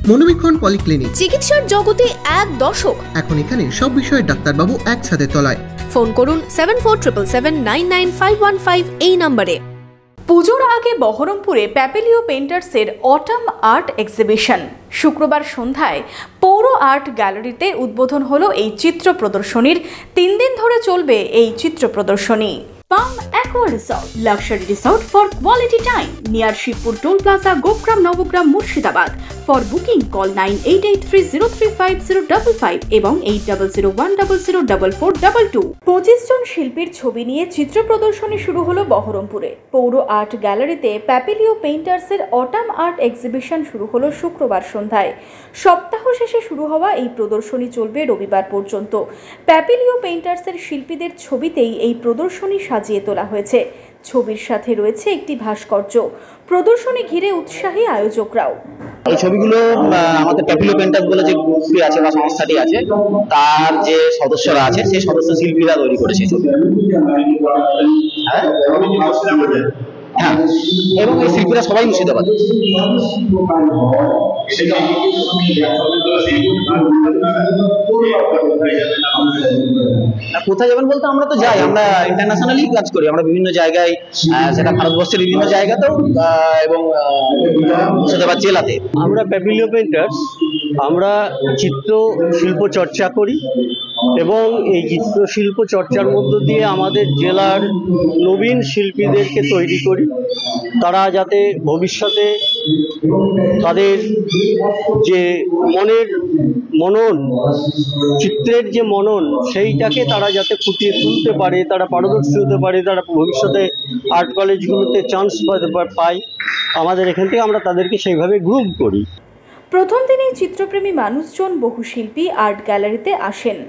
মনোবীক্ষণ polyclinic, চিকিৎসার জগতে এক দশক। এখন এখানে সব বিষয়ে ডাক্তারবাবু একসাথে তলায়। ফোন করুন 7477799515 এই নম্বরে। পুজোর আগে বহরমপুরে প্যাপিলিও পেইন্টার্সের অটাম আর্ট এক্সিবিশন। শুক্রবার সন্ধ্যায় পৌর আর্ট গ্যালারিতে উদ্বোধন হলো এই চিত্র প্রদর্শনীর। 3 দিন ধরে চলবে এই চিত্র প্রদর্শনী। Palm Aqua Resort, luxury resort for quality time near Shibpur Toll Plaza, Gopgram, Navagram, Murshidabad. For booking, call 9883035055 এবং 8001004422। 25 জন শিল্পীর ছবি নিয়ে চিত্র প্রদর্শনী শুরু হলো বহরমপুরে। পৌর আর্ট গ্যালারিতে প্যাপিলিও পেইন্টার্সের অটাম আর্ট এক্সিবিশন শুরু হলো শুক্রবার সন্ধ্যায়। সপ্তাহ শেষে শুরু হওয়া এই প্রদর্শনী চলবে রবিবার পর্যন্ত। প্যাপিলিও পেইন্টার্সের শিল্পীদের ছবিতেই এই প্রদর্শনী সাজিয়ে তোলা হয়েছে। ছবির সাথে রয়েছে একটি ভাস্কর্য। প্রদর্শনী ঘিরে উৎসাহী আয়োজকরাও। এই ছবিগুলো আমাদের প্যাপিলিও পেইন্টার্স বলে যে গ্রুপটি আছে বা সংস্থাটি আছে, তার যে সদস্যরা আছে সেই সদস্য শিল্পীরা তৈরি করেছে ছবি। হ্যাঁ, এবং এই শিল্পীরা সবাই মুর্শিদাবাদ। কোথায় যাবেন বলতে আমরা তো যাই, আমরা ইন্টারন্যাশনালি কাজ করি, আমরা বিভিন্ন জায়গায়, সেটা ভারতবর্ষের বিভিন্ন জায়গাতেও এবং মুর্শিদাবাদ জেলাতে। আমরা প্যাপিলিও পেইন্টার্স আমরা চিত্র শিল্প চর্চা করি এবং এই চিত্রশিল্প চর্চার মধ্য দিয়ে আমাদের জেলার নবীন শিল্পীদেরকে তৈরি করি। তারা যাতে ভবিষ্যতে তাদের যে মনন চিত্রের যে মনন সেইটাকে তারা যাতে ফুটিয়ে তুলতে পারে, তারা পারদর্শী হতে পারে, তারা ভবিষ্যতে আর্ট কলেজগুলোতে চান্স পায়। আমাদের এখান থেকে আমরা তাদেরকে সেইভাবে গ্রুপ করি। প্রথম দিনেই চিত্রপ্রেমী মানুষজন, বহু শিল্পী আর্ট গ্যালারিতে আসেন।